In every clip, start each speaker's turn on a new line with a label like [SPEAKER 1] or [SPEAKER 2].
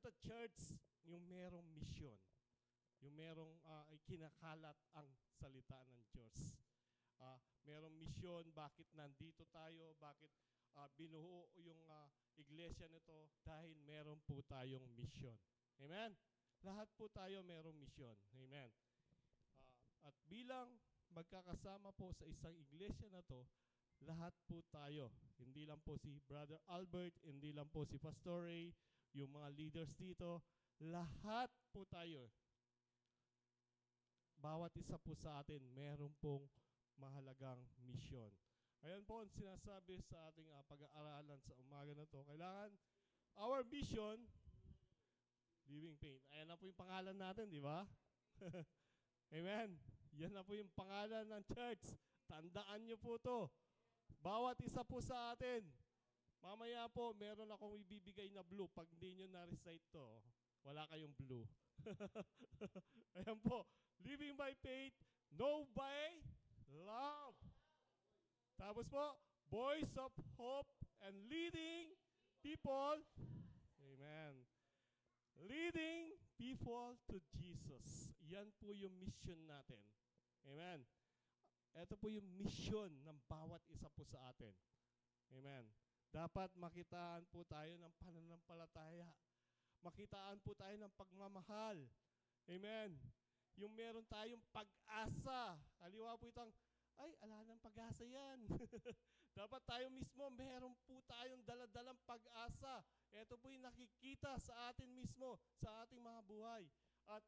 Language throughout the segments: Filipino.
[SPEAKER 1] the church yung merong misyon. Yung merong kinakalat ang salita ng Diyos. Merong misyon, bakit nandito tayo, bakit binuo yung iglesia nito, dahil meron po tayong misyon. Amen? Lahat po tayo merong misyon. Amen? At bilang magkakasama po sa isang iglesia na to, lahat po tayo, hindi lang po si Brother Albert, hindi lang po si Pastor Ray, yung mga leaders dito, lahat po tayo, bawat isa po sa atin, meron pong mahalagang misyon. Ayan po ang sinasabi sa ating pag-aaralan sa umaga na to. Kailangan, our mission, living faith. Ayan na po yung pangalan natin, di ba? Amen. Yan na po yung pangalan ng church. Tandaan nyo po to. Bawat isa po sa atin. Mamaya po, meron akong ibibigay na blue. Pag hindi nyo na-recite to, wala kayong blue. Ayan po. Living by faith, know by love. Tapos po, voice of hope and leading people. Amen. Leading people to Jesus. Yan po yung mission natin. Amen. Ito po yung mission ng bawat isa po sa atin. Amen. Dapat makitaan po tayo ng pananampalataya. Makitaan po tayo ng pagmamahal. Amen. Yung meron tayong pag-asa. Aliwa po itong, ay, ala ng pag-asa yan. Dapat tayo mismo, meron po tayong daladalang pag-asa. Ito po yung nakikita sa atin mismo, sa ating mga buhay. At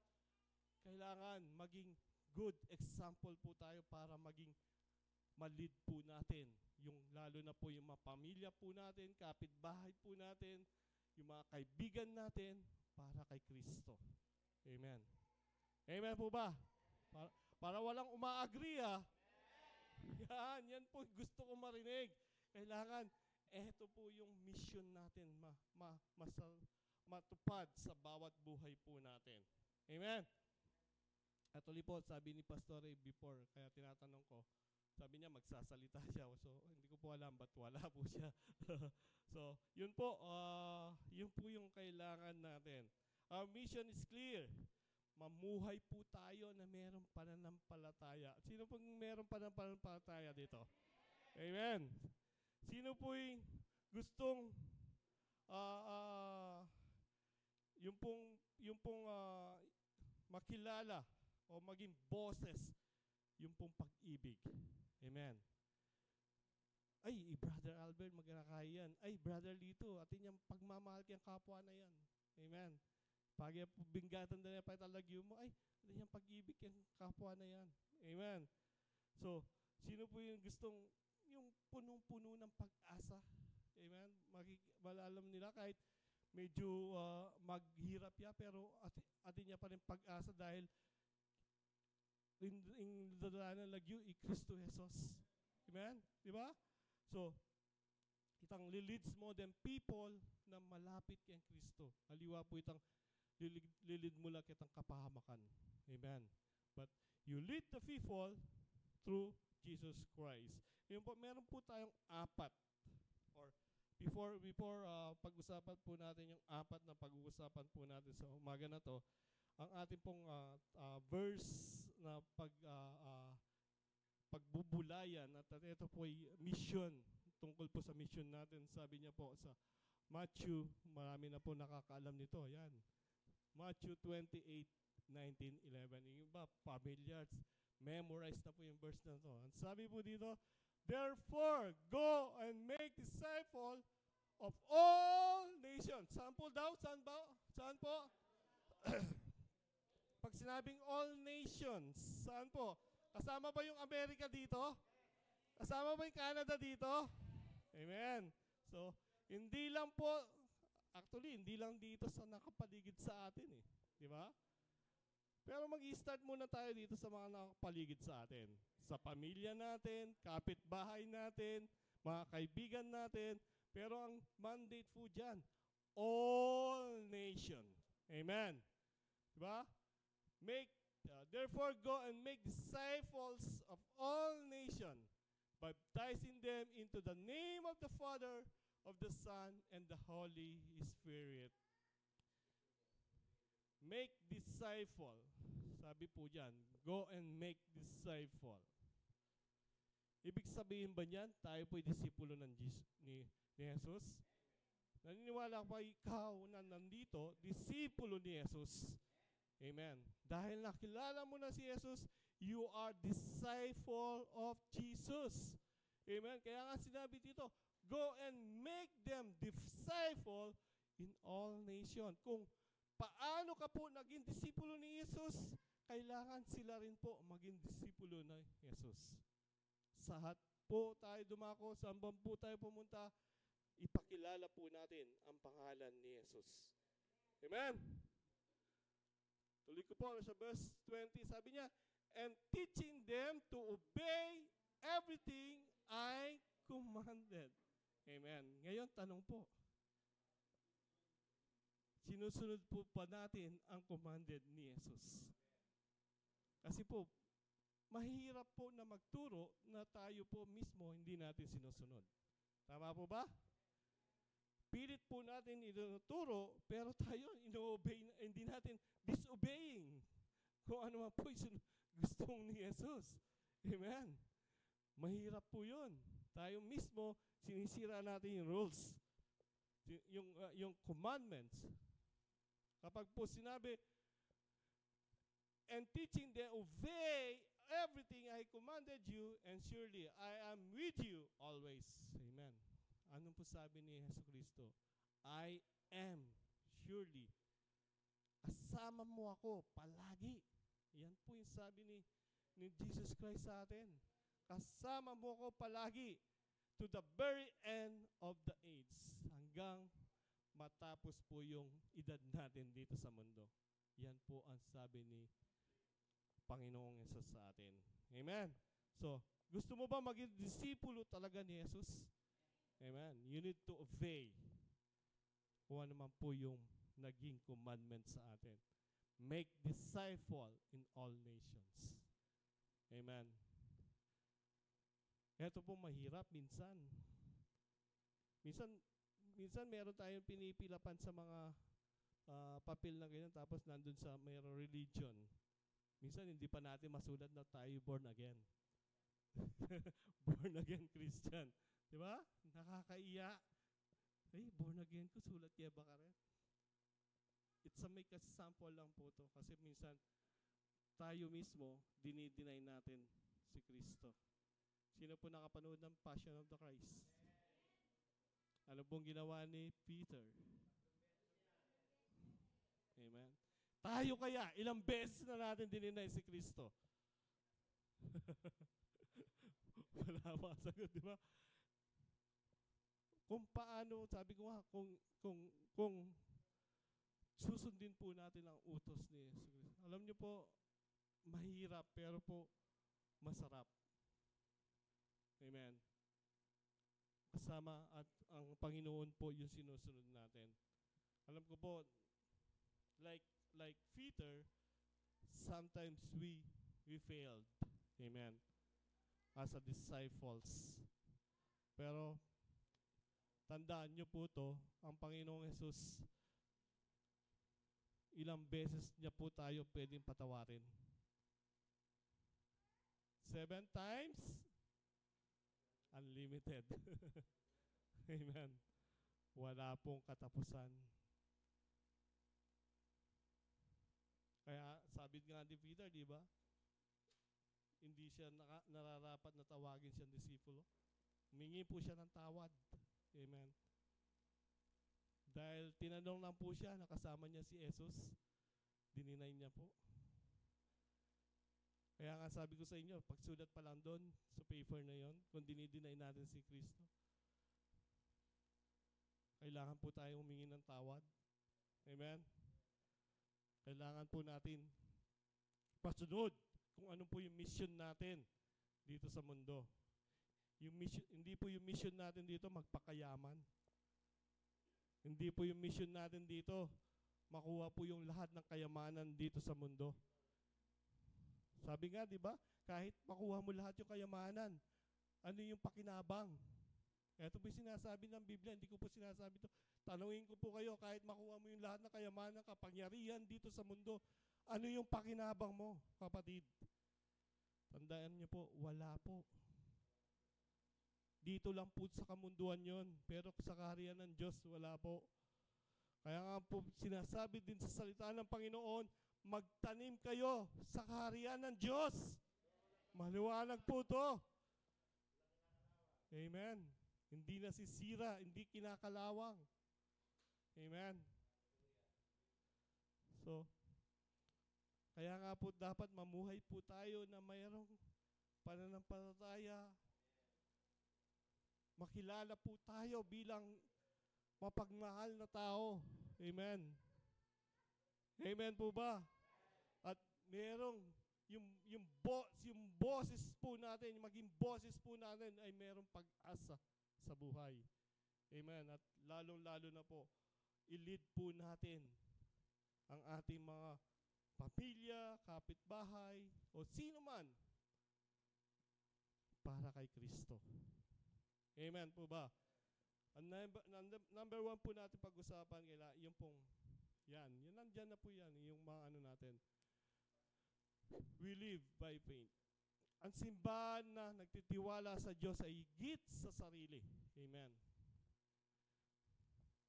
[SPEAKER 1] kailangan maging good example po tayo para maging ma-lead po natin. Yung, lalo na po yung mga pamilya po natin, kapitbahay po natin, yung mga kaibigan natin para kay Kristo. Amen. Amen po ba? Para walang uma-agree Yan po gusto ko marinig. Kailangan, eto po yung mission natin matupad sa bawat buhay po natin. Amen. At uli po, sabi ni Pastor Ray before, kaya tinatanong ko, sabi niya magsasalita siya. So, hindi ko po alam ba't wala po siya. So, yun po yung kailangan natin. Our mission is clear. Mamuhay po tayo na merong pananampalataya. Sino pong merong pananampalataya dito? Amen. Sino po yung gustong yung pong makilala o maging boses yung pong pag-ibig. Amen. Ay, Brother Albert, magkakaya yan. Ay, Brother Lito, atin yung pagmamahal kayang kapwa na yan. Amen. Pag binggatan na pa talagyo mo, ay, atin yung pag-ibig kayang kapwa na yan. Amen. So, sino po yung gustong, yung punong-puno ng pag-asa? Amen. Malalam nila kahit medyo maghirap ya, pero atin niya pa rin pag-asa dahil in dalanan lagyo Kristo Jesus. Amen? Di ba? So, itang lilids mo them people na malapit kay Kristo. Haliwa po itang lilid mo lang kitang kapahamakan. Amen? But you lead the people through Jesus Christ. Yung po, meron po tayong apat. Or before pag-usapan po natin yung apat na pag-uusapan po natin sa umaga na to, ang ating pong verse na pagbubulayan at ito po ay mission, tungkol po sa mission natin. Sabi niya po sa Matthew, marami na po nakakaalam nito. Yan. Matthew 28:19, 11. Yung iba, familiar, memorize na po yung verse na to. Ang sabi po dito, therefore, go and make disciple of all nations. Saan po daw? Saan ba? Saan po? Pag sinabing all nations, saan po? Kasama ba yung Amerika dito? Kasama ba yung Canada dito? Amen. So, hindi lang po, actually, hindi lang dito sa nakapaligid sa atin Di ba? Pero mag-i-start muna tayo dito sa mga nakapaligid sa atin. Sa pamilya natin, kapitbahay natin, mga kaibigan natin. Pero ang mandate po dyan, all nation. Amen. Di ba? Therefore go and make disciples of all nations, baptizing them into the name of the Father, of the Son, and the Holy Spirit. make disciple. Sabi po dyan, go and make disciple. Ibig sabihin ba niyan, tayo po'y disipulo ni Jesus? Naniniwala ba ikaw na nandito, disipulo ni Jesus? Amen. Dahil nakilala mo na si Jesus, you are disciple of Jesus. Amen. Kaya nga sinabi dito, go and make them disciple in all nations. Kung paano ka po naging disipulo ni Jesus, kailangan sila rin po maging disipulo ni Jesus. Sahat po tayo dumako, saan po tayo pumunta, ipakilala po natin ang pangalan ni Jesus. Amen? Tuloy ko po sa verse 20, sabi niya, and teaching them to obey everything I commanded. Amen. Ngayon, tanong po, sinusunod po pa natin ang commanded ni Jesus? Kasi po, mahirap po na magturo na tayo po mismo hindi natin sinusunod. Tama po ba? Pilit po natin ituturo, pero tayo hindi natin disobeying kung ano man po gustong ni Jesus. Amen. Mahirap po yun. Tayo mismo, sinisira natin yung rules, yung commandments. Kapag po sinabi, and teaching them, obey everything I commanded you, and surely I am with you always. Amen. Anong po sabi ni Yesu Cristo? I am surely. Kasama mo ako palagi. Yan po yung sabi ni Jesus Christ sa atin. Kasama mo ako palagi to the very end of the age. Hanggang matapos po yung edad natin dito sa mundo. Yan po ang sabi ni Panginoong Jesus sa atin. Amen. So, gusto mo ba maging disipulo talaga ni Jesus? Amen. You need to obey kung ano man po yung naging commandment sa atin. Make disciple in all nations. Amen. Ito po mahirap minsan. Minsan meron tayong pinipilapan sa mga papel na ganyan, tapos nandun sa mayroong religion. Minsan hindi pa natin masulat na tayo born again. Born again Christian. Di ba? Nakakaiya. Ay, born again ko, sulat kaya ba ka rin? It's a make a sample lang po to. Kasi minsan, tayo mismo, dinideny natin si Kristo. Sino po nakapanood ng Passion of the Christ? Ano pong ginawa ni Peter? Amen. Tayo kaya, ilang beses na natin dininay si Kristo? Wala pa sagot, di ba? Kung paano, sabi ko nga, kung susundin po natin ang utos ni Jesus. Alam niyo po, mahirap pero po masarap. Amen. Kasama at ang Panginoon po yung sinusunod natin. Alam ko po, like Peter, sometimes we failed. Amen. As a disciples. Pero, tandaan nyo po to, ang Panginoong Jesus, ilang beses niya po tayo pwedeng patawarin. 7 times? Unlimited. Amen. Wala pong katapusan. Kaya sabi nga ni Peter, di ba? Hindi siya nararapat na tawagin siyang disipulo. Humingi po siya ng tawad. Amen. Dahil tinanong lang po siya, nakasama niya si Jesus, dininay niya po. Kaya nga sabi ko sa inyo, pagsulat pa lang doon sa paper na yon, kung dinideny natin si Kristo, kailangan po tayo humingi ng tawad. Amen. Kailangan po natin pasunod kung ano po yung mission natin dito sa mundo. Yung mission, hindi po yung mission natin dito magpakayaman. Hindi po yung mission natin dito makuha po yung lahat ng kayamanan dito sa mundo. Sabi nga, di ba? Kahit makuha mo lahat yung kayamanan, ano yung pakinabang? Ito po yung sinasabi ng Biblia, hindi ko po sinasabi ito. Tanungin ko po kayo, kahit makuha mo yung lahat ng kayamanan, kapangyarihan dito sa mundo, ano yung pakinabang mo, kapatid? Tandaan niyo po, wala po. Dito lang po sa kamunduan yon, pero sa kaharian ng Diyos, wala po. Kaya nga po sinasabi din sa salita ng Panginoon, magtanim kayo sa kaharian ng Diyos. Maliwanag po to. Amen. Hindi nasisira, hindi kinakalawang. Amen. So, kaya nga po dapat mamuhay po tayo na mayroong pananampalataya. Makilala po tayo bilang mapagmahal na tao. Amen. Amen po ba? At merong yung boses po natin, maging boses po natin ay merong pag-asa sa buhay. Amen. At lalong-lalo na po, i-lead po natin ang ating mga pamilya, kapitbahay, o sino man para kay Kristo. Amen po ba? Ang number one po natin pag-usapan, yung pong, yan nandyan na po yan, yung mga ano natin. We live by faith. Ang simbahan na nagtitiwala sa Diyos ay higit sa sarili. Amen.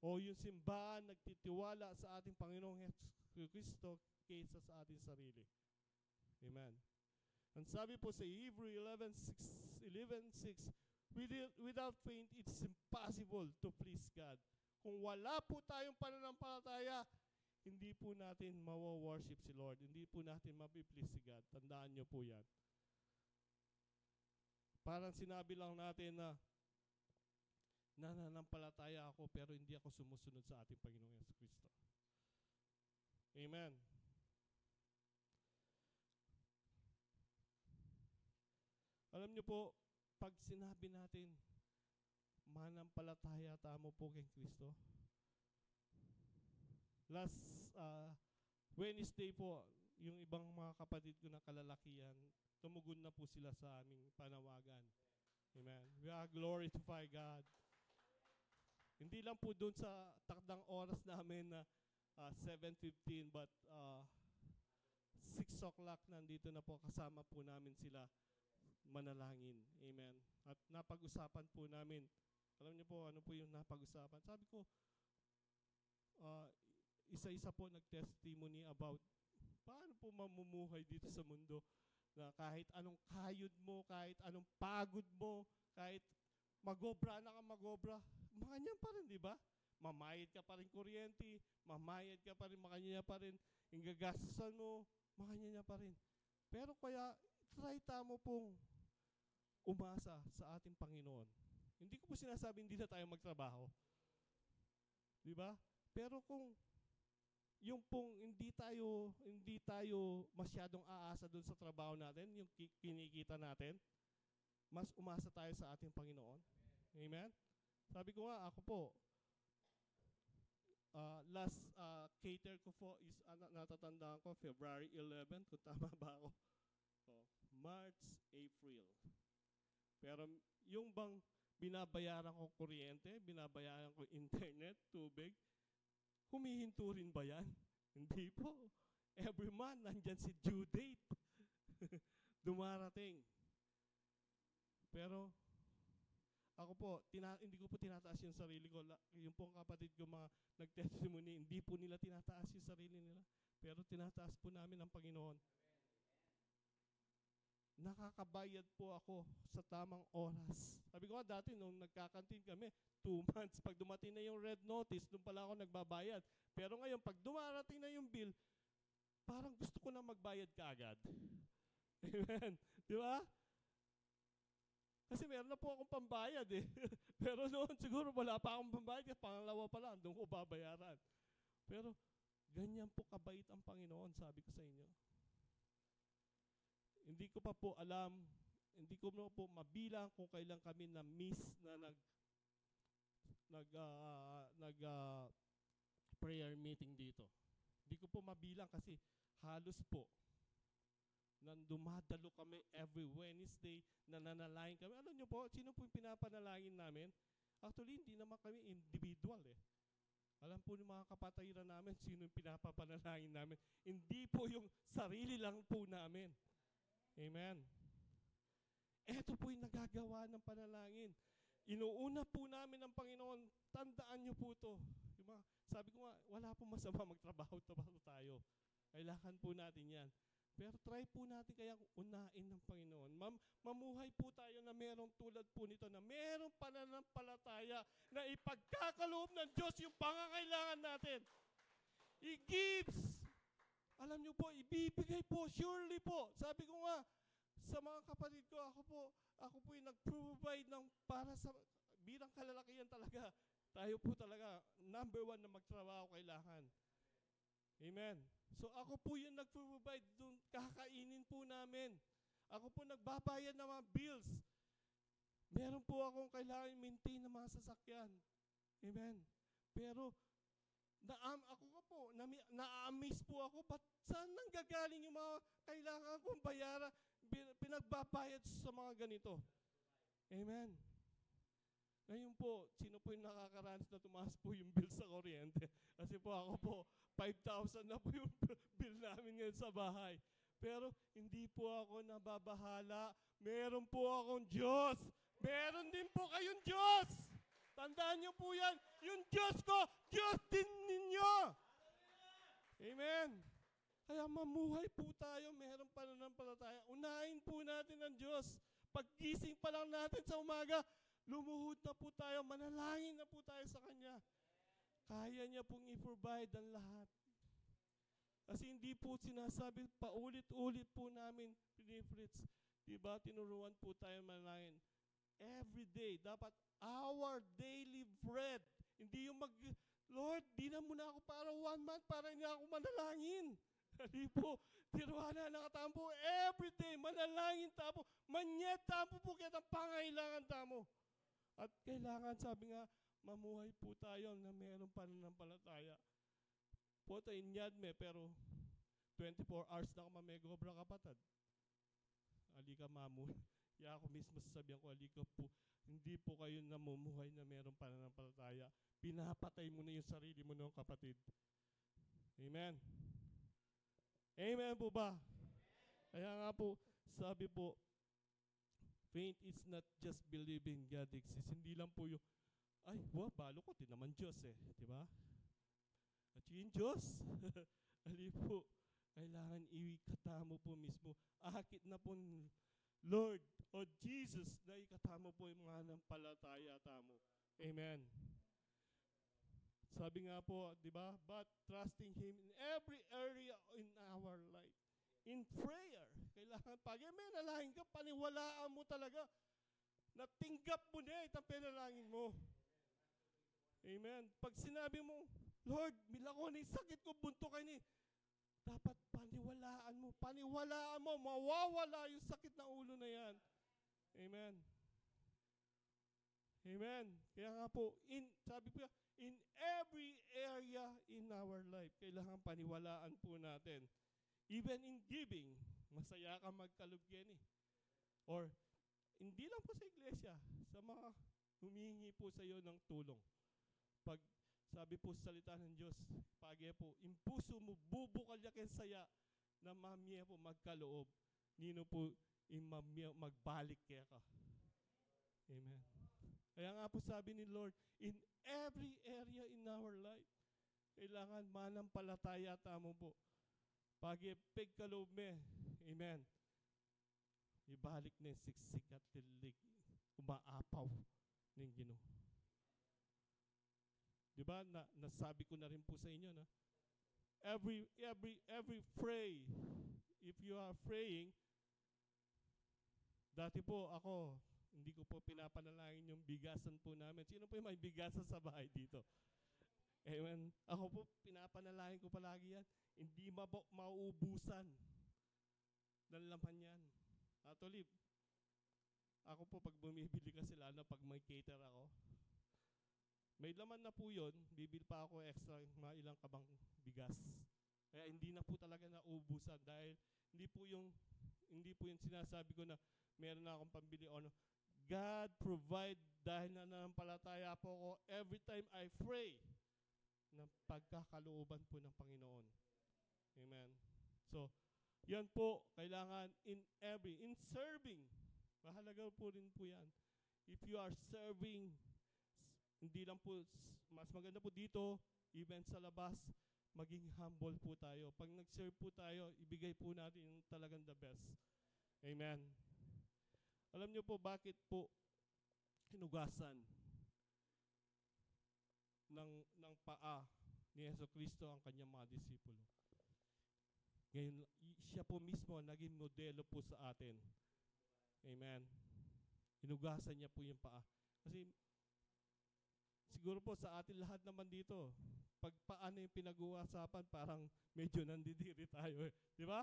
[SPEAKER 1] O yung simbahan nagtitiwala sa ating Panginoong Kristo kaysa sa ating sarili. Amen. Ang sabi po sa Hebrew 11:6, without faith, it's impossible to please God. Kung wala po tayong pananampalataya, hindi po natin mawa-worship si Lord. Hindi po natin mapiplease si God. Tandaan nyo po yan. Parang sinabi lang natin na nananampalataya ako pero hindi ako sumusunod sa ating Panginoong Kristo. Amen. Alam nyo po, pag sinabi natin, manampalataya tamo po kay Kristo. Last Wednesday po, yung ibang mga kapatid ko na kalalakihan, tumugon na po sila sa aming panawagan. Amen. We are glorify God. Hindi lang po doon sa takdang oras namin na 7:15, but 6 o'clock nandito na po, kasama po namin sila manalangin. Amen. At napag-usapan po namin, alam niyo po, ano po yung napag-usapan? Sabi ko, isa-isa po nag-testimony about paano po mamumuhay dito sa mundo na kahit anong kayod mo, kahit anong pagod mo, kahit magobra na ka magobra, makanyan pa rin, di ba? Mamayad ka pa rin kuryente, mamayad ka pa rin, makanya pa rin, yung gagastusan mo, makanya pa rin. Pero kaya, try mo pong umasa sa ating Panginoon. Hindi ko po sinasabi hindi na tayo magtrabaho. Di ba? Pero kung yung pong hindi tayo masyadong aasa doon sa trabaho natin, yung kinikita natin, mas umasa tayo sa ating Panginoon. Amen? Sabi ko nga, ako po, last cater ko po is, natatandaan ko, February 11, kung tama ba ako? March, April. Pero yung bang binabayaran ko kuryente, binabayaran ko internet, tubig, humihinto rin ba yan? Hindi po. Every month, nandyan si due date. Dumarating. Pero, ako po, hindi ko po tinataas yung sarili ko. Yung pong kapatid ko mga nag-testimony, hindi po nila tinataas yung sarili nila. Pero tinataas po namin ang Panginoon. Nakakabayad po ako sa tamang oras. Sabi ko nga dati, nung nagkakantin kami, 2 months, pag dumating na yung red notice, doon pala ako nagbabayad. Pero ngayon, pag dumarating na yung bill, parang gusto ko na magbayad kaagad. Amen. Di ba? Kasi meron na po akong pambayad eh. Pero noon, siguro wala pa akong pambayad, kasi pangalawa pa lang, doon ko babayaran. Pero, ganyan po kabait ang Panginoon, sabi ko sa inyo. Hindi ko pa po alam, hindi ko na po mabilang kung kailan kami na-miss na prayer meeting dito. Hindi ko po mabilang kasi halos po nang dumadalo kami every Wednesday, nananalangin kami. Alam niyo po, sino po yung pinapanalangin namin? Actually, hindi naman kami individual eh. Alam po ng mga kapatiran namin sino yung pinapapanalangin namin. Hindi po yung sarili lang po namin. Amen. Ito po yung nagagawa ng panalangin. Inuuna po namin ng Panginoon, tandaan niyo po ito. Diba? Sabi ko nga, wala po masama magtrabaho tayo. Kailangan po natin yan. Pero try po natin kaya unain ng Panginoon. Mamuhay po tayo na merong tulad po nito, na merong pananampalataya na ipagkakaloob ng Diyos yung pangangailangan natin. He gives. Alam niyo po, ibibigay po, surely po. Sabi ko nga, sa mga kapatid ko, ako po yung nag-provide ng para sa, bilang kalalakihan talaga, tayo po talaga, number 1 na magtrabaho kailangan. Amen. So ako po yung nag-provide, dun kakainin po namin. Ako po nagbabayad ng mga bills. Meron po akong kailangan maintain ng mga sasakyan. Amen. Pero, ako nga po, na-amaze po ako, ba't saan nanggagaling yung mga kailangan kong bayaran, pinagbabayad sa mga ganito? Amen. Ngayon po, sino po yung nakakaranas na tumaas po yung bill sa kuryente? Kasi po ako po, 5,000 na po yung bill namin ngayon sa bahay. Pero hindi po ako nababahala. Meron po akong Diyos. Meron din po kayong Diyos. Tandaan niyo po yan. Yung Diyos ko, Diyos din ninyo. Amen. Kaya mamuhay po tayo, meron pananampalataya. Unahin po natin ang Diyos. Paggising pa lang natin sa umaga, lumuhod na po tayo, manalangin na po tayo sa Kanya. Kaya niya pong i-provide ang lahat. Kasi hindi po sinasabi, paulit-ulit po namin, Fritz, diba, tinuruan po tayo manalangin. Every day, dapat our daily bread. Hindi yung Lord, di na muna ako para 1 month para niya ako manalangin. Hindi po, tiruan na nakatampo, every day, manalangin tapo, manyet tapo po kita pangailangan tamo. At kailangan, sabi nga, mamuhay po tayo na mayroong pananampalataya. Po tayo inyadme, pero 24 hours na ako mamegobra kapatid. Alika mamu. Kaya ako mismo sasabihan ko, alika po, hindi po kayo namumuhay na mayroong pananampalataya. Pinapatay mo na yung sarili mo ng kapatid. Amen. Amen po ba? Kaya nga po, sabi po, faith is not just believing God exists. Hindi lang po yung, balo ko, din naman Diyos eh. Diba? At yung Diyos, ali po, kailangan ikatamo po mismo. Akit na po, Lord o Jesus, na ikatamo po yung mga nampalataya tamo. Amen. Sabi nga po, di ba? But trusting Him in every area in our life. In prayer. Kailangan pag may nalangin ka, paniwalaan mo talaga. Natinggap mo na itang pinalangin mo. Amen. Pag sinabi mo, Lord, milako ni sakit ko, bunto kayo ni. Dapat paniwalaan mo, mawawala yung sakit na ulo na yan. Amen. Amen. Kaya nga po, sabi po, in every area in our life, kailangan paniwalaan po natin. Even in giving, masaya ka magkalugyan eh. Or, hindi lang po sa iglesia, sa mga humihingi po sa iyo ng tulong. Pag sabi po sa salita ng Diyos, pagya po, impuso mo, bubukal yakin saya, na mamya po magkaloob. Nino po, imamya, magbalik kaya ka. Amen. Kaya nga po sabi ni Lord, in every area in our life, kailangan manampalataya tamo po. Pag ipigkaloob me, amen, ibalik na yung siksik at tilig, umaapaw ng Ginoo. Diba, nasabi ko na rin po sa inyo, na every pray, if you are praying, dati po ako, hindi ko po pinapanalangin yung bigasan po namin. Sino po yung may bigasan sa bahay dito? Amen. Ako po, pinapanalangin ko palagi yan. Hindi mauubusan ng laman yan. Actually, ako po pag bumibili kasi lalo pag may cater ako, may laman na po yun, bibil pa ako extra mga ilang kabang bigas. Kaya hindi na po talaga nauubusan dahil hindi po yung sinasabi ko na meron na akong pambili o ano. God provide dahil nananampalataya po ako every time I pray. ng pagkakalooban po ng Panginoon. Amen. So, yan po, kailangan in serving. Mahalaga po rin po yan. If you are serving, hindi lang po, mas maganda po dito, even sa labas, maging humble po tayo. Pag nag-serve po tayo, ibigay po natin yung talagang the best. Amen. Alam niyo po bakit po hinugasan ng paa ni Jesucristo ang kanyang mga disipulo? Ngayon, siya po mismo naging modelo po sa atin. Amen. Hinugasan niya po yung paa. Kasi siguro po sa atin lahat naman dito, pag paano yung pinag-uusapan, parang medyo nandidiri tayo. Di ba?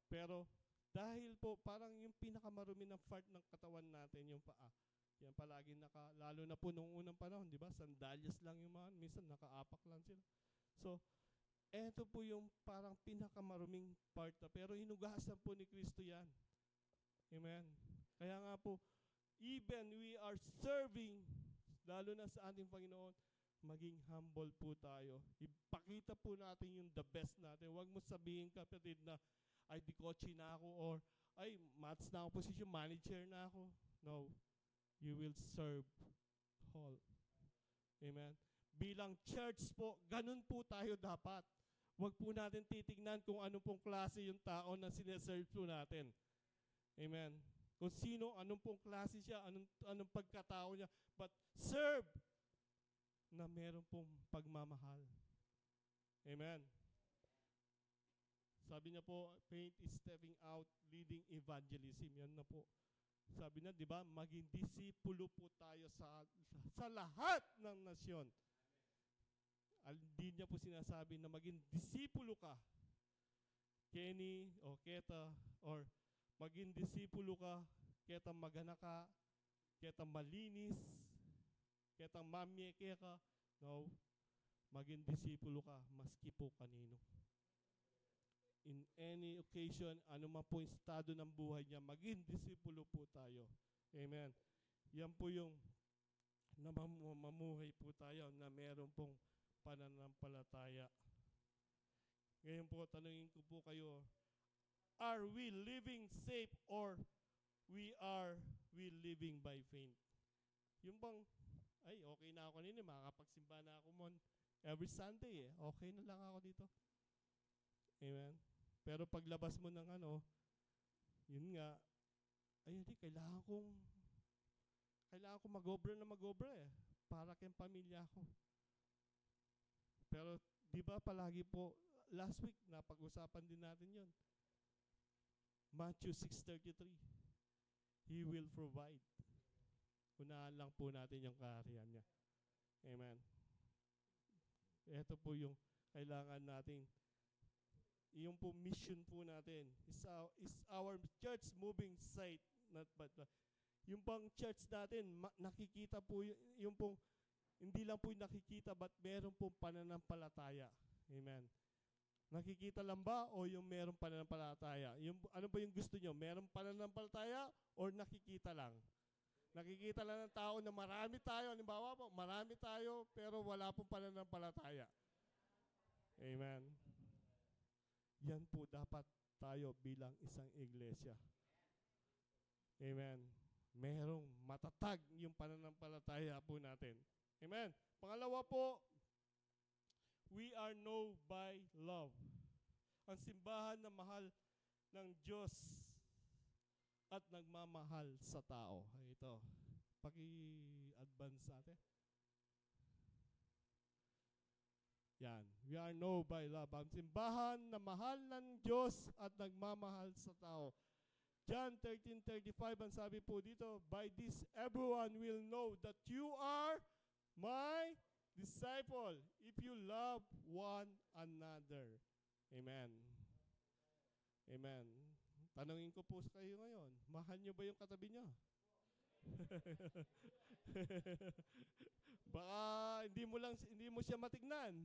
[SPEAKER 1] Pero dahil po parang yung pinakamarumi ng part ng katawan natin, yung paa. Yan palagi lalo na po nung unang panahon, di ba? Sandalyas lang yung mga, minsan nakaapak lang sila. So, eto po yung parang pinakamaruming part na, pero hinugasan po ni Kristo yan. Amen. Kaya nga po, even we are serving, lalo na sa ating Panginoon, maging humble po tayo. Ipakita po natin yung the best natin. Huwag mo sabihin, kapatid, na ay di coach na ako, or ay mats na ako, position manager na ako. No. You will serve all. Amen. Bilang church po, ganun po tayo dapat. Huwag po natin titignan kung anong pong klase yung tao na sineserve po natin. Amen. Kung sino, anong pong klase siya, anong pagkatao niya. But serve na meron pong pagmamahal. Amen. Sabi niya po, faith is stepping out, leading evangelism. Yan na po. Sabi na, di ba, maging disipulo po tayo sa lahat ng nasyon. Hindi niya po sinasabi na maging disipulo ka, Kenny o Keta, or maging disipulo ka, Keta magana ka, Keta malinis, Keta mamyeke ka. No, maging disipulo ka, maski po kanino. In any occasion, ano man po yung estado ng buhay niya, maging disipulo po tayo. Amen. Yan po yung mamuhay po tayo na meron pong pananampalataya. Ngayon po, tanungin ko po kayo, are we living safe or we living by faith? Yung bang, ay, okay na ako nini, makakapagsimba na ako mon every Sunday okay na lang ako dito. Amen. Pero paglabas mo ng yun nga, ay hindi, kailangan kong magobra para kay pamilya ko. Pero di ba palagi po, last week napag-usapan din natin yun. Matthew 6:33, He will provide. Unahan lang po natin yung kaharian niya. Amen. Ito po yung kailangan nating, yung po mission po natin. Is our church moving site, not but yung pang church natin, nakikita po yung pong, hindi lang po yung nakikita, but meron pong pananampalataya. Amen. Nakikita lang ba o yung meron pananampalataya? Ano ba yung gusto nyo? Meron pananampalataya or nakikita lang? Nakikita lang ng tao na marami tayo. Halimbawa po, marami tayo pero wala pong pananampalataya. Amen. Yan po dapat tayo bilang isang iglesia. Amen. Merong matatag yung pananampalataya po natin. Amen. Pangalawa po, we are known by love. Ang simbahan na mahal ng Diyos at nagmamahal sa tao. Ito, paki-advance natin. Yan. We are known by love. Ang simbahan na mahal ng Diyos at nagmamahal sa tao. John 13:35, ang sabi po dito, by this everyone will know that you are my disciple if you love one another. Amen. Amen. Tanungin ko po sa kayo ngayon, mahal nyo ba yung katabi nyo? Baka hindi mo siya matignan.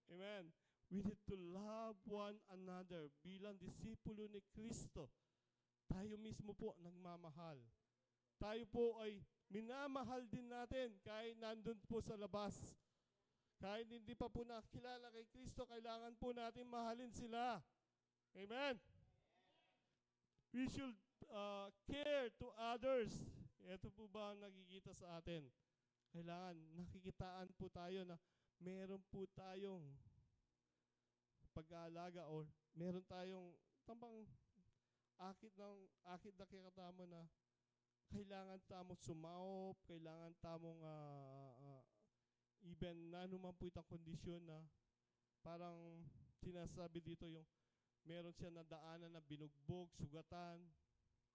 [SPEAKER 1] Amen. We need to love one another bilang disipulo ni Kristo. Tayo mismo po nagmamahal. Tayo po ay minamahal din natin kahit nandun po sa labas. Kahit hindi pa po nakilala kay Kristo, kailangan po natin mahalin sila. Amen? We should care to others. Ito po ba ang nakikita sa atin? Kailangan, nakikitaan po tayo na meron po tayong pag-aalaga or meron tayong tambang akit na kikatamo na kailangan tamong sumaop, kailangan tamong even na anuman po itang kondisyon na parang sinasabi dito yung meron siya na daanan na binugbog, sugatan,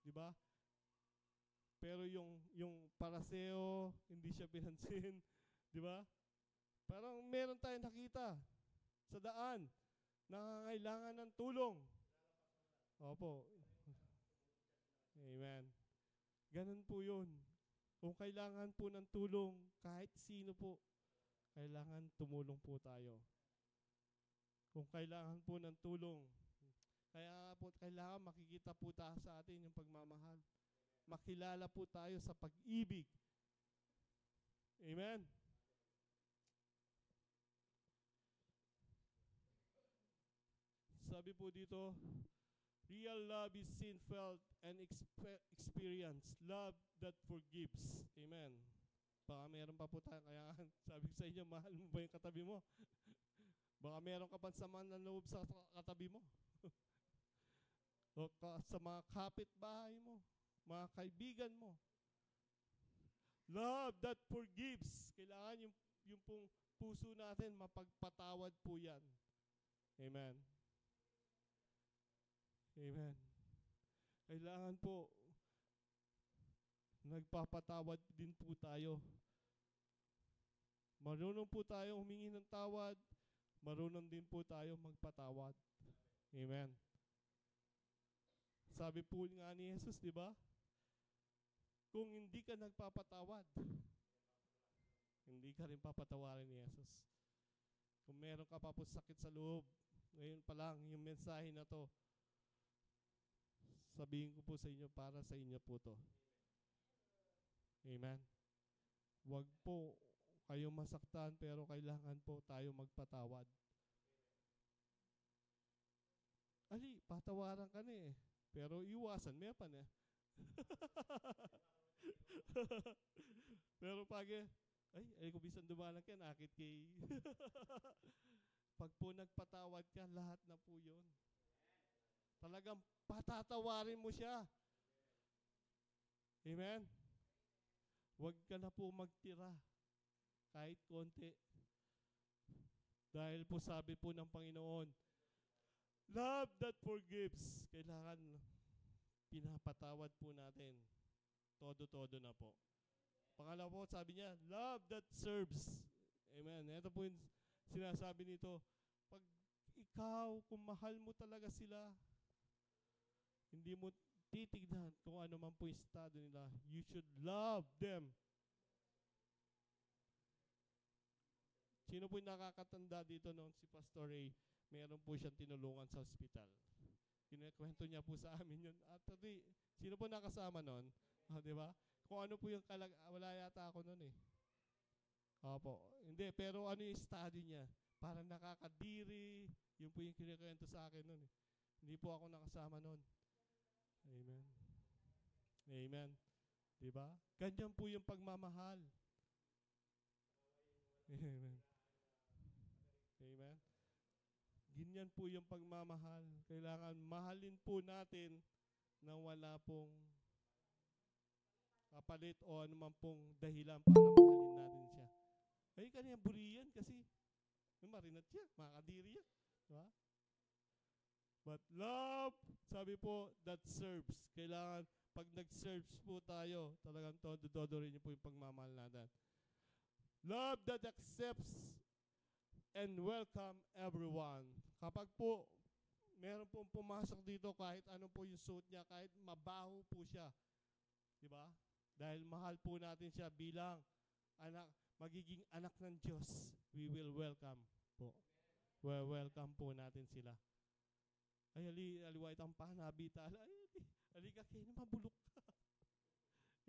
[SPEAKER 1] di ba? Pero yung paraseo, hindi siya pinansin, di ba? Parang meron tayong nakita sa daan, nangangailangan ng tulong. Opo. Amen. Ganun po yun. Kung kailangan po ng tulong, kahit sino po, kailangan tumulong po tayo. Kung kailangan po ng tulong, kaya po kailangan makikita po tayo sa atin yung pagmamahal. Makilala po tayo sa pag-ibig. Amen? Sabi po dito, real love is sin felt and experienced. Love that forgives. Amen. Baka meron pa po tayo. Kaya sabi ko sa inyo, mahal mo ba yung katabi mo? Baka meron ka pang saman ng loob sa katabi mo. O sa mga kapitbahay mo, mga kaibigan mo. Love that forgives. Kailangan yung pong puso natin, mapagpatawad po yan. Amen. Amen. Kailangan po, nagpapatawad din po tayo. Marunong po tayo humingi ng tawad, marunong din po tayo magpatawad. Amen. Sabi po nga ni Jesus, di ba? Kung hindi ka nagpapatawad, hindi ka rin papatawarin ni Jesus. Kung meron ka pa po sakit sa loob, ngayon pa lang, yung mensahe na to, sabihin ko po sa inyo, para sa inyo po to. Amen. Huwag po kayo masaktan, pero kailangan po tayo magpatawad. Ali, patawaran ka na eh. Pero iwasan, may pa na. Pero pag ay kung bisan dumalang ka, nakit kay. Pag po nagpatawad ka, lahat na po yun. Talagang patatawarin mo siya. Amen? Huwag ka na po magtira. Kahit konti. Dahil po sabi po ng Panginoon, love that forgives. Kailangan pinapatawad po natin. Todo-todo na po. Pangalawa po, sabi niya, love that serves. Amen. Ito po yung sinasabi nito. Pag ikaw, kung mahal mo talaga sila, hindi mo titignan kung ano man po yung estado nila. You should love them. Sino po yung nakakatanda dito noon? Si Pastor Ray. Meron po siyang tinulungan sa ospital. Kinukwento niya po sa amin yun. At sino po nakasama noon? Di ba? Kung ano po yung wala yata ako noon eh. Opo. Hindi, pero ano yung study niya? Parang nakakadiri. Yun po yung kinukwento sa akin noon eh. Hindi po ako nakasama noon. Amen. Amen. Di ba? Ganyan po yung pagmamahal. Amen. Amen. Ganyan po yung pagmamahal. Kailangan mahalin po natin na wala pong kapalit o anuman pong dahilan para mahalin natin siya. Ay, kanya buriyan kasi marinat siya, makakadiri yan. Diba? But love, sabi po, that serves. Kailangan, pag nag-serves po tayo, talagang todo-todo rin po yung pagmamahal natin. Love that accepts and welcome everyone. Kapag po, meron pong pumasok dito kahit ano po yung suit niya, kahit mabaho po siya. Diba? Dahil mahal po natin siya bilang anak, magiging anak ng Diyos. We will welcome po. Welcome po natin sila. Ay, aliwait ang panabi tala. Ay, ka kayo na mabulok ka.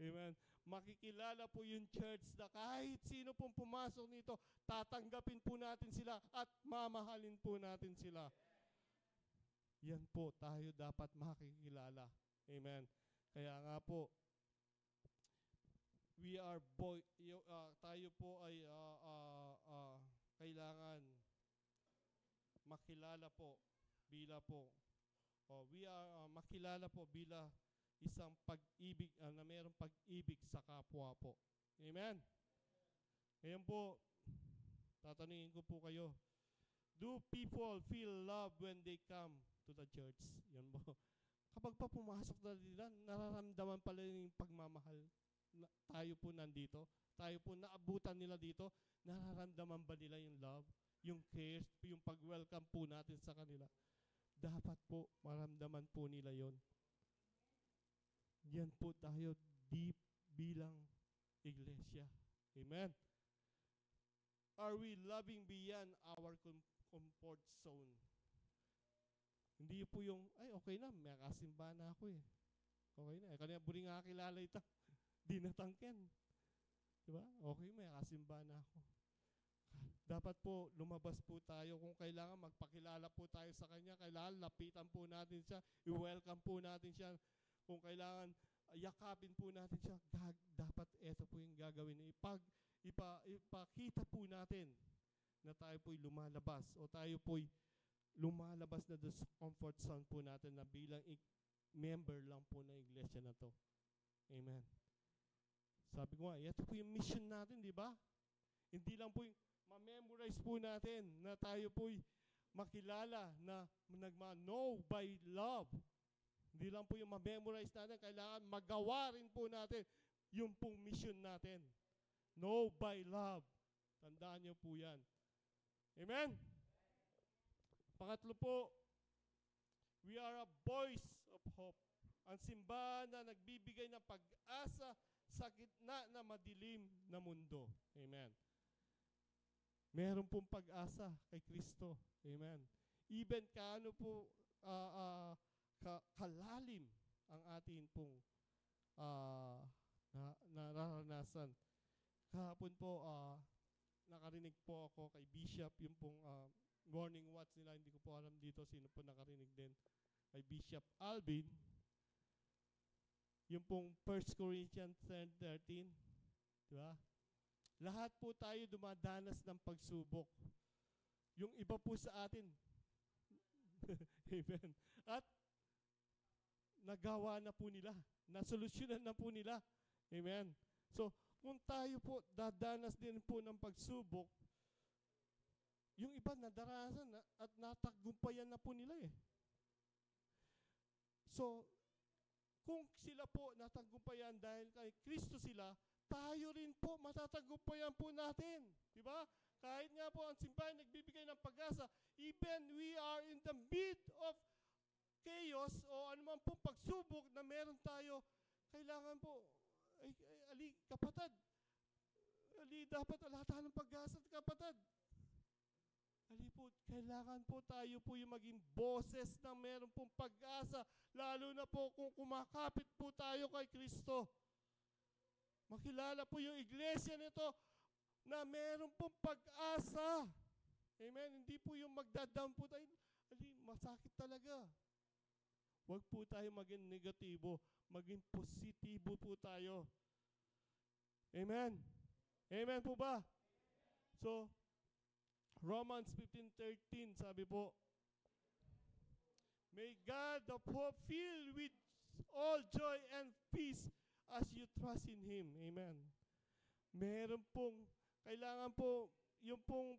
[SPEAKER 1] Amen. Makikilala po yung church na kahit sino pong pumasok nito, tatanggapin po natin sila at mamahalin po natin sila. Yan po, tayo dapat makikilala. Amen. Kaya nga po, tayo po ay kailangan makilala po makilala po bila isang pag-ibig na mayroong pag-ibig sa kapwa po. Amen. Ngayon po, tatanungin ko po kayo, do people feel love when they come to the church? Yan po. Kapag pa pumasok na nila, nararamdaman pala yung pagmamahal. Tayo po nandito, tayo po naabutan nila dito, nararamdaman ba nila yung love, yung care, yung pag-welcome po natin sa kanila? Dapat po maramdaman po nila yon. Yan po tayo deep bilang iglesia. Amen. Are we loving beyond our comfort zone? Hindi po yung, ay okay na, may kasimba na ako eh. Okay na, kanina buring kakilala ito. Di natangken. Diba? Okay, may kasimba na ako. Dapat po lumabas po tayo kung kailangan magpakilala po tayo sa kanya, kailangan lapitan po natin siya, i-welcome po natin siya. Kung kailangan yakapin po natin siya, dapat ito po yung gagawin. Ipakita po natin na tayo po'y lumalabas o tayo po'y lumalabas na doon sa comfort zone po natin na bilang member lang po ng iglesia na to. Amen. Sabi ko nga, ito po yung mission natin, di ba? Hindi lang po yung ma-memorize po natin na tayo po'y makilala na nagma-know by love. Hindi lang po yung ma-memorize natin, kailangan magawa rin po natin yung pong mission natin. Know by love. Tandaan niyo po yan. Amen? Pangatlo po, we are a voice of hope. Ang simbahan na nagbibigay ng pag-asa sa gitna na madilim na mundo. Amen. Meron pong pag-asa kay Kristo. Amen. Even kaano po kalalim ang ating pong nararanasan. Kahapon po, nakarinig po ako kay Bishop, yung pong morning watch nila, hindi ko po alam dito sino po nakarinig din, kay Bishop Alvin, yung pong 1 Corinthians 10:13, diba? Lahat po tayo dumadanas ng pagsubok. Yung iba po sa atin, amen, at nagawa na po nila, nasolusyonan na po nila, amen. So, kung tayo po dadanas din po ng pagsubok, yung iba nadarasan na at natagumpayan na po nila eh. So, kung sila po natagumpayan dahil kay Kristo sila, tayo rin po matatagumpayan po natin. Diba? Kahit nga po ang simbahan nagbibigay ng pag-asa, even we are in the mid of chaos o anuman pong pagsubok na meron tayo, kailangan po, kapatid, dapat alata ng pag-asa at kapatid. Po, kailangan po tayo po yung maging boses na meron pong pag-asa, lalo na po kung kumakapit po tayo kay Kristo. Makilala po yung iglesia nito na meron pong pag-asa. Amen? Hindi po yung magdadown po tayo. Masakit talaga. Huwag po tayo maging negatibo, maging positibo po tayo. Amen? Amen po ba? So, Romans 15:13, sabi po, may God of hope fill with all joy and peace as you trust in Him. Amen. Meron pong, kailangan po, yung pong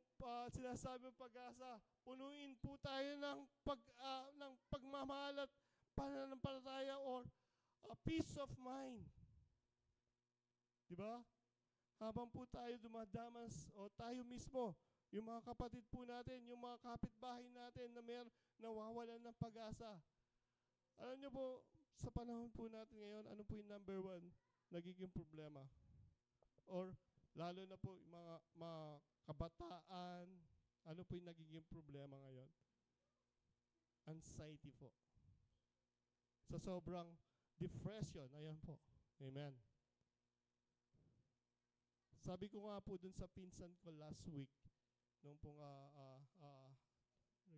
[SPEAKER 1] sinasabi ng pag-asa, punuin po tayo ng pagmamahal at pananampalataya or peace of mind. Diba? Habang po tayo dumadamas o tayo mismo, yung mga kapatid po natin, yung mga kapitbahay natin na nawawalan ng pag-asa. Alam niyo po, sa panahon po natin ngayon, ano po yung number one nagiging problema? Or lalo na po yung mga kabataan, ano po yung nagiging problema ngayon? Anxiety po. Sa sobrang depression, ayan po. Amen. sabi ko nga po dun sa pinsan ko last week, nung pong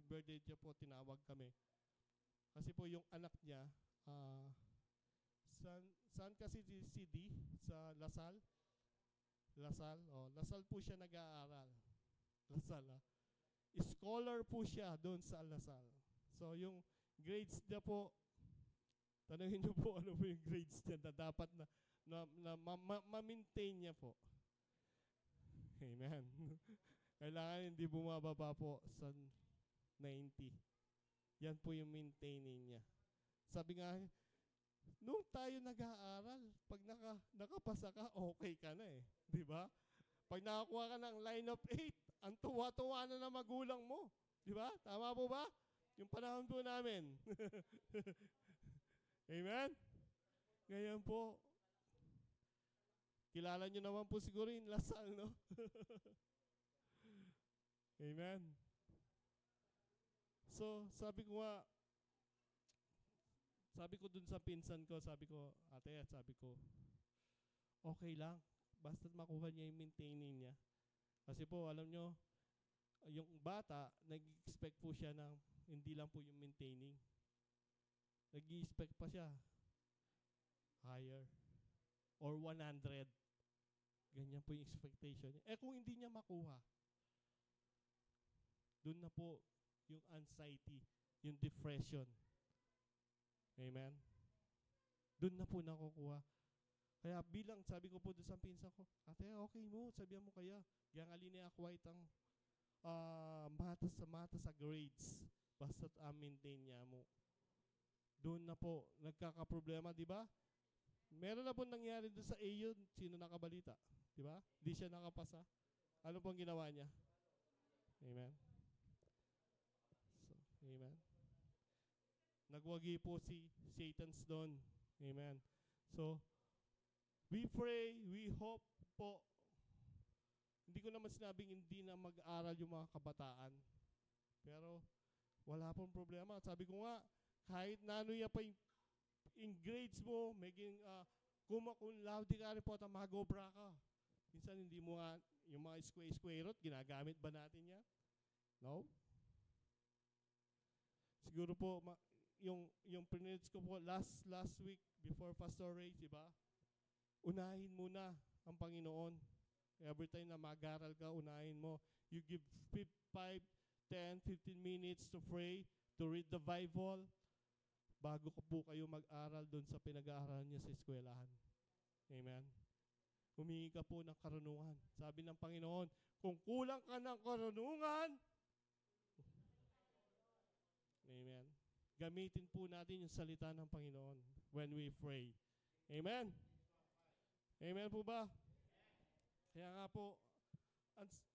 [SPEAKER 1] birthday niya po, tinawag kami. Kasi po yung anak niya, saan kasi si D? Sa Lasal? Lasal? Oh, Lasal po siya nag-aaral. Lasal, ha? Scholar po siya doon sa Lasal. So, yung grades niya po, tanungin niyo po ano po yung grades niya na dapat na ma-maintain niya po. Amen. Kailangan hindi bumababa po sa 90. Yan po yung maintaining niya. Sabi nga, nung tayo nag-aaral, pag nakapasa ka, okay ka na eh. Di ba? Pag nakakuha ka ng line of 8, ang tuwa-tuwa na na magulang mo. Di ba? Tama po ba? Yung panahon po namin. Amen? Ngayon po, kilala nyo naman po siguro yung Lasal, no? Amen? So, sabi ko dun sa pinsan ko, sabi ko, ate, sabi ko, okay lang. Basta't makuha niya yung maintaining niya. Kasi po, alam nyo, yung bata, nag-expect po siya ng hindi lang po yung maintaining. Nag-expect pa siya higher or 100. Ganyan po yung expectation niya. Eh kung hindi niya makuha, doon na po yung anxiety, yung depression. Amen? Doon na po nakukuha. Kaya bilang, sabi ko po doon sa pinsan ko, ate, okay mo, sabihan mo kaya. Yang alinea quite ang mata sa grades. Basta't maintain niya mo. Doon na po, nagkakaproblema, di ba? Meron na po nangyari doon sa AU, sino nakabalita? Di ba? Di siya nakapasa. Ano pong ginawa niya? Amen? So, amen? Nagwagi po si Satan's doon. Amen? So, we pray, we hope po. Hindi ko naman sinabing hindi na mag-aral yung mga kabataan. Pero, wala pong problema. Sabi ko nga, kahit na ano yan pa yung grades mo, maging kumakun laude ka rin po at magobra ka. Minsan hindi mo nga, yung mga square root, ginagamit ba natin yan? No? Siguro po, yung pinits ko po last week before Pastor Ray, diba? Unahin muna ang Panginoon. Every time na mag-aral ka, unahin mo. You give 5, 10, 15 minutes to pray, to read the Bible, bago ko po kayo mag-aral doon sa pinag-aaralan niyo sa eskwelahan. Amen? Humingi ka po ng karunungan. Sabi ng Panginoon, kung kulang ka ng karunungan, amen, gamitin po natin yung salita ng Panginoon when we pray. Amen? Amen po ba? Kaya nga po,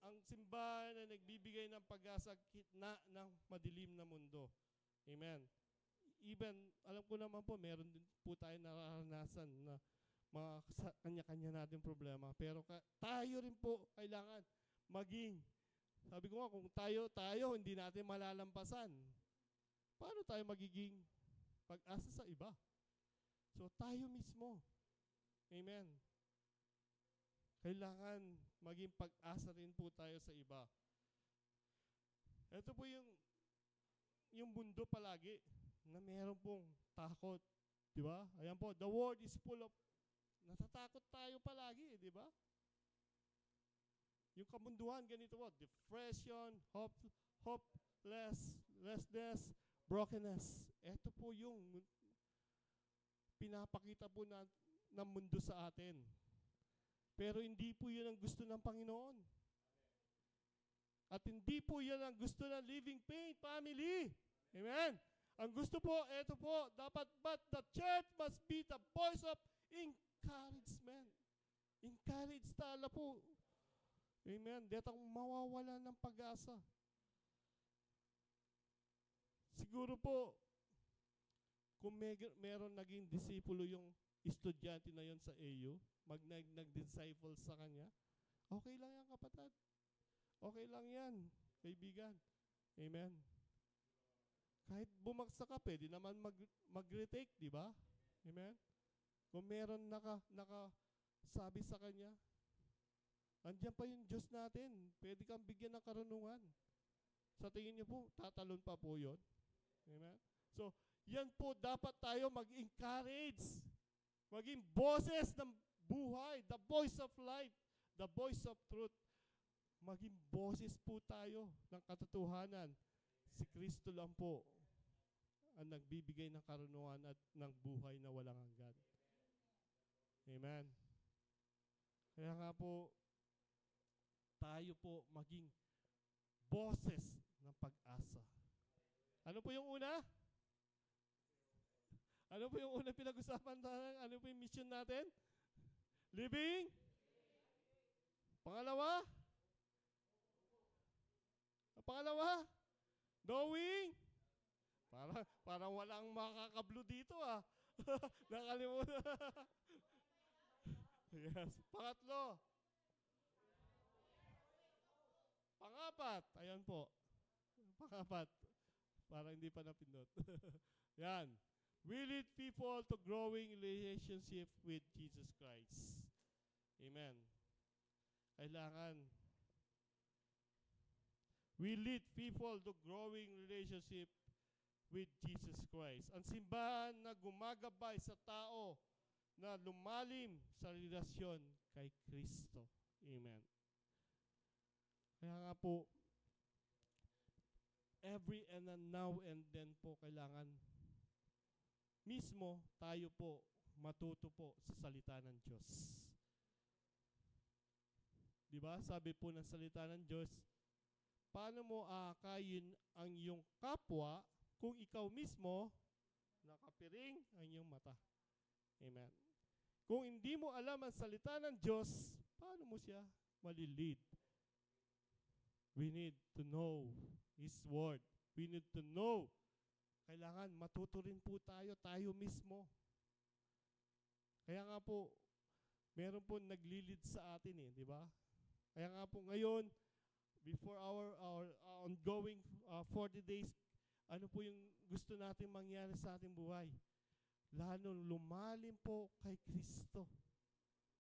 [SPEAKER 1] ang simbahan na nagbibigay ng pag-asa gitna ng madilim na mundo. Amen? Even, alam ko naman po, meron din po tayo nararanasan na mga kanya-kanya natin problema. Pero tayo rin po kailangan maging, sabi ko nga, kung tayo hindi natin malalampasan, paano tayo magiging pag-asa sa iba? So, tayo mismo. Amen. Kailangan maging pag-asa rin po tayo sa iba. Ito po yung mundo palagi na meron pong takot. Di ba? Ayan po, the world is full of, natatakot tayo palagi, di ba? Yung kamunduhan, ganito po, depression, hopelessness, brokenness. Ito po yung pinapakita po ng mundo sa atin. Pero hindi po yun ang gusto ng Panginoon. At hindi po yun ang gusto ng Living Faith Family. Amen? Ang gusto po, eto po, dapat, but the church must be the voice of encouragement. Encourage tala po. Amen? Detang mawawala ng pag-asa. Siguro po, kung meron naging disipulo yung estudyante na yon sa AU, nag-disciple sa kanya, okay lang yan, kapatid. Okay lang yan, kaibigan. Amen? Kahit bumagsak ka, pwede naman mag-retake, di ba? Amen? Kung meron nakasabi sa kanya, Andiyan pa yung Diyos natin. Pwede kang bigyan ng karunungan. Sa tingin niyo po, tatalon pa po yun? Amen? So, yan po, dapat tayo mag-encourage. Maging boses ng buhay. The voice of life. The voice of truth. Maging boses po tayo ng katotohanan. Si Kristo lang po ang nagbibigay ng karunungan at ng buhay na walang hanggan. Amen. Kaya nga po, tayo po maging boses ng pag-asa. Ano po yung una? Ano po yung una pinag-usapan natin? Ano po yung mission natin? Living? Pangalawa? Pangalawa? Knowing? Parang walang makakablo dito ah. Nakalimutan. Yes. Pangatlo. Pangapat. Ayan po. Pangapat. Parang hindi pa napindot. Yan. We lead people to growing relationship with Jesus Christ. Amen. Kailangan we lead people to growing relationship with Jesus Christ. Ang simbahan na gumagabay sa tao na lumalim sa relasyon kay Kristo. Amen. Kaya nga po, every and now and then po kailangan mismo tayo po matuto po sa salita ng Diyos. Diba? Sabi po ng salita ng Diyos, paano mo aakayin ang iyong kapwa kung ikaw mismo nakapiring ang iyong mata? Amen. Kung hindi mo alam ang salita ng Diyos, paano mo siya malilid? We need to know His Word. We need to know. Kailangan matuto rin po tayo mismo. Kaya nga po, meron po naglilid sa atin di ba? Kaya nga po ngayon, before our ongoing 40 days, ano po yung gusto natin mangyari sa ating buhay? Lalo lumalim po kay Kristo.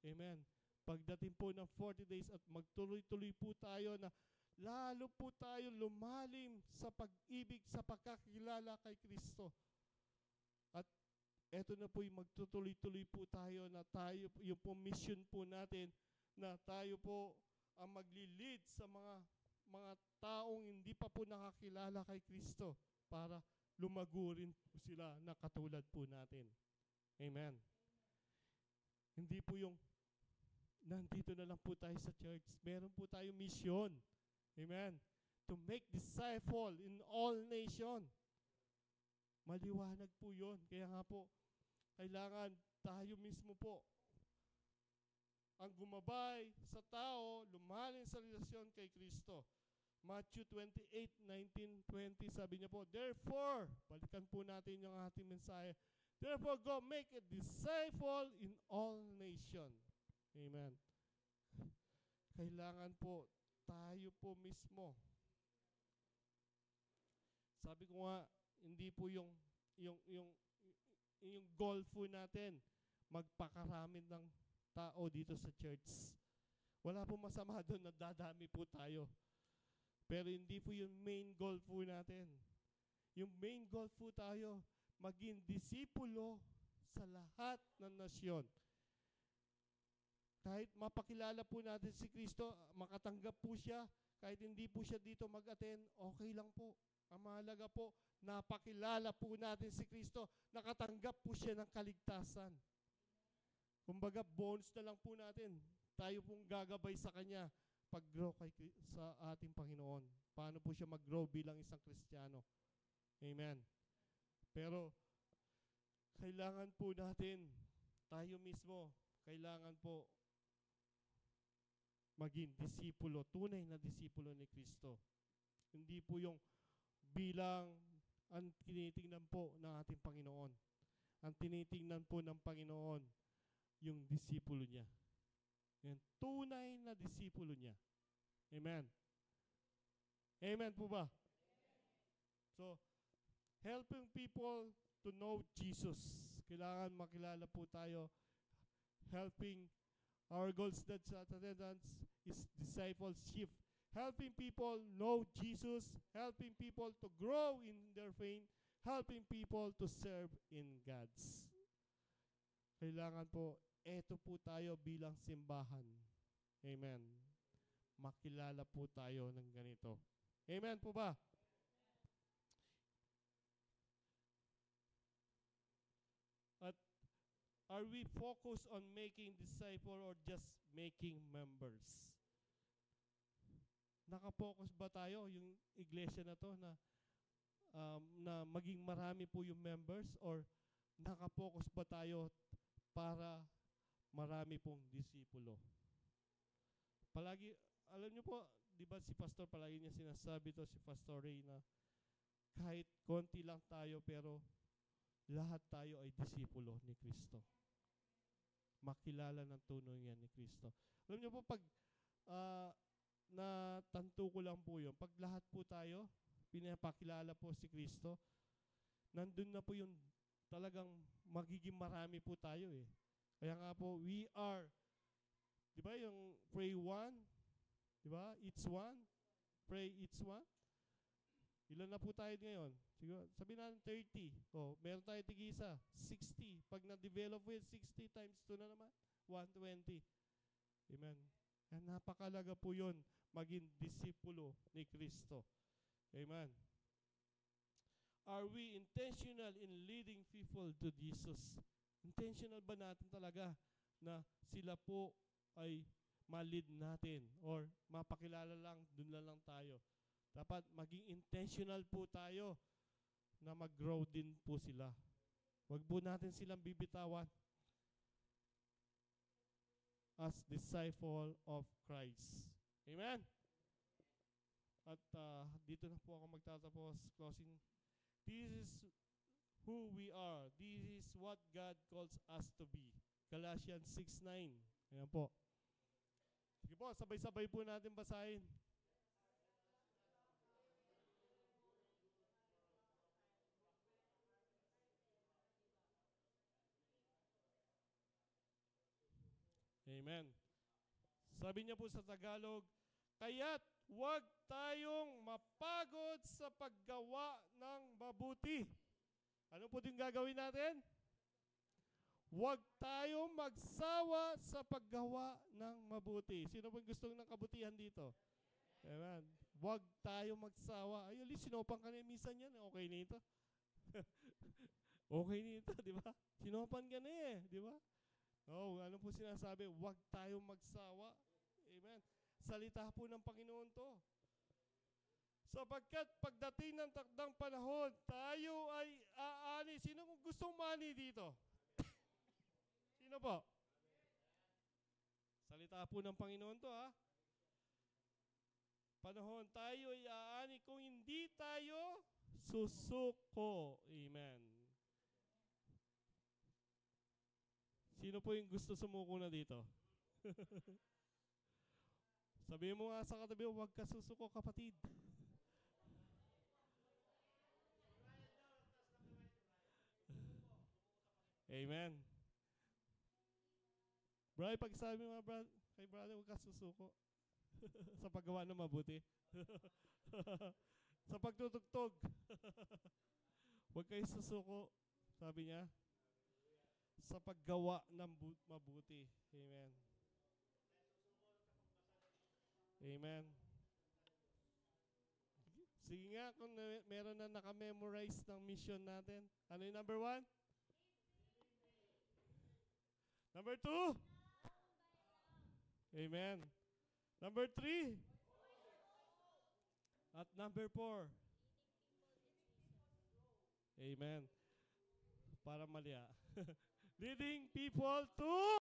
[SPEAKER 1] Amen. Pagdating po ng 40 days at magtuloy-tuloy po tayo na lalo po tayo lumalim sa pag-ibig, sa pagkakilala kay Kristo. At eto na po yung magtutuloy-tuloy po tayo na tayo, yung po mission po natin na tayo po ang maglilid sa mga taong hindi pa po nakakilala kay Kristo para lumagurin po sila na katulad po natin. Amen. Hindi po yung nandito na lang po tayo sa church. Meron po tayo mission. Amen. To make disciple in all nation. Maliwanag po yun. Kaya nga po, kailangan tayo mismo po ang gumabay sa tao, lumalim sa relasyon kay Kristo. Matthew 28:19-20, sabi niya po, therefore, balikan po natin yung ating mensahe, therefore go make a disciple in all nation. Amen. Kailangan po, tayo po mismo. Sabi ko nga, hindi po yung goal po natin, magpakarami ng tao dito sa church. Wala po masama doon na dadami po tayo. Pero hindi po yung main goal po natin. Yung main goal po tayo, maging disipulo sa lahat ng nasyon. Kahit mapakilala po natin si Kristo, makatanggap po siya, kahit hindi po siya dito mag-attend, okay lang po. Ang mahalaga po, napakilala po natin si Kristo, nakatanggap po siya ng kaligtasan. Kumbaga, bonus na lang po natin. Tayo pong gagabay sa Kanya pag-grow sa ating Panginoon. Paano po siya mag-grow bilang isang Kristiyano. Amen. Pero, kailangan po natin, tayo mismo, kailangan po maging disipulo, tunay na disipulo ni Kristo. Hindi po yung bilang ang tinitingnan po ng ating Panginoon. Ang tinitingnan po ng Panginoon, yung disipulo niya. Yan, tunay na disipulo niya. Amen. Amen po ba? So, helping people to know Jesus. Kailangan makilala po tayo. Helping Our goals that attendance is discipleship, helping people know Jesus, helping people to grow in their faith, helping people to serve in God's. Kailangan po, eto po tayo bilang simbahan. Amen. Makilala po tayo ng ganito. Amen po ba? At are we focused on making disciple or just making members? Nakapokus ba tayo yung iglesia na to na maging marami po yung members, or nakapokus ba tayo para marami pong disipulo? Palagi, alam niyo po, di ba si Pastor palagi niya sinasabi to, si Pastor Ray, na kahit konti lang tayo pero lahat tayo ay disipulo ni Kristo. Makilala ng tunay niya ni Kristo. Alam niyo po, pag natanto ko lang po yun, pag lahat po tayo, pinapakilala po si Kristo, nandun na po yung talagang magiging marami po tayo eh. Kaya nga po, we are, di ba yung pray one? Di ba? It's one. Pray it's one. Ilan na po tayo ngayon? Siguro, sabihin natin 30. Oh, meron tayo tigisa. 60. Pag na-develop with 60 times 2 na naman, 120. Amen. Yan, napakalaga po yun, maging disipulo ni Kristo. Amen. Are we intentional in leading people to Jesus? Intentional ba natin talaga na sila po ay ma-lead natin or mapakilala lang, dun lang tayo? Dapat maging intentional po tayo na mag-grow din po sila. Huwag po natin silang bibitawan as disciple of Christ. Amen? At dito na po ako magtatapos. Closing. This is who we are. This is what God calls us to be. Galatians 6:9. Ayan po. Sige po, sabay-sabay po natin basahin. Amen. Sabi niya po sa Tagalog, kaya't huwag tayong mapagod sa paggawa ng mabuti. Ano po yung gagawin natin? Huwag tayong magsawa sa paggawa ng mabuti. Sino po gusto ng kabutihan dito? Amen. Huwag tayong magsawa. Ay, alis, sinopan ka na minsan yan. Okay nito. Okay nito, di ba? Sinopan ka na eh, di ba? Oh, ano po sinasabi? Huwag tayong magsawa. Amen. Salita po ng Panginoon to. Sapagkat pagdating ng takdang panahon, tayo ay aani. Sino gustong maani dito? Sino po? Salita po ng Panginoon to, ha? Panahon, tayo ay aani kung hindi tayo susuko. Amen. Sino po yung gusto sumuko na dito? Sabihin mo nga sa katabi, huwag ka susuko, kapatid. Amen. Bro, pag sabi mo kay brother, huwag ka susuko. Sa paggawa ng mabuti. Sa pagtutugtog. Huwag kayo susuko. Sabi niya. Sa paggawa ng mabuti. Amen. Amen. Sige nga, kung meron na nakamemorize ng mission natin. Ano yung number 1? Number 2? Amen. Number 3? At number 4? Amen. Para mali. Leading people to